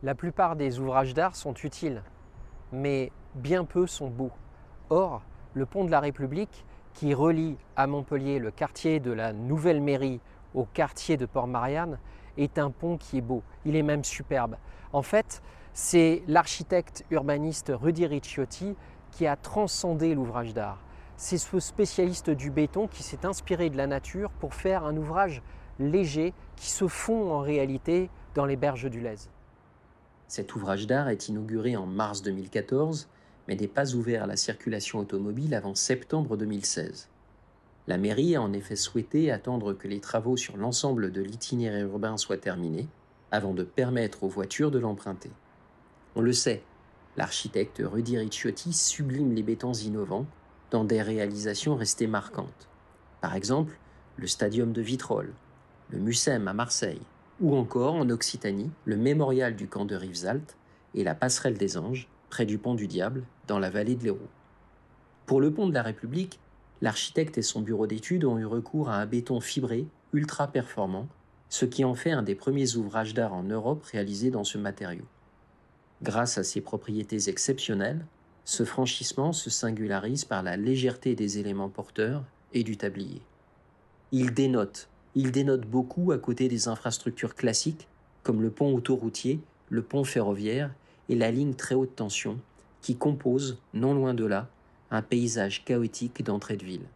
La plupart des ouvrages d'art sont utiles, mais bien peu sont beaux. Or, le pont de la République, qui relie à Montpellier le quartier de la Nouvelle Mairie au quartier de Port-Marianne, est un pont qui est beau. Il est même superbe. En fait, c'est l'architecte urbaniste Rudy Ricciotti qui a transcendé l'ouvrage d'art. C'est ce spécialiste du béton qui s'est inspiré de la nature pour faire un ouvrage léger qui se fond en réalité dans les berges du Lèze. Cet ouvrage d'art est inauguré en mars 2014, mais n'est pas ouvert à la circulation automobile avant septembre 2016. La mairie a en effet souhaité attendre que les travaux sur l'ensemble de l'itinéraire urbain soient terminés avant de permettre aux voitures de l'emprunter. On le sait, l'architecte Rudy Ricciotti sublime les bétons innovants dans des réalisations restées marquantes. Par exemple, le Stadium de Vitrolles, le Mucem à Marseille, ou encore en Occitanie, le mémorial du camp de Rivesaltes et la passerelle des Anges, près du pont du Diable, dans la vallée de l'Hérault. Pour le pont de la République, l'architecte et son bureau d'études ont eu recours à un béton fibré ultra performant, ce qui en fait un des premiers ouvrages d'art en Europe réalisés dans ce matériau. Grâce à ses propriétés exceptionnelles, ce franchissement se singularise par la légèreté des éléments porteurs et du tablier. Il dénote, il dénote beaucoup à côté des infrastructures classiques comme le pont autoroutier, le pont ferroviaire et la ligne très haute tension qui composent, non loin de là, un paysage chaotique d'entrée de ville.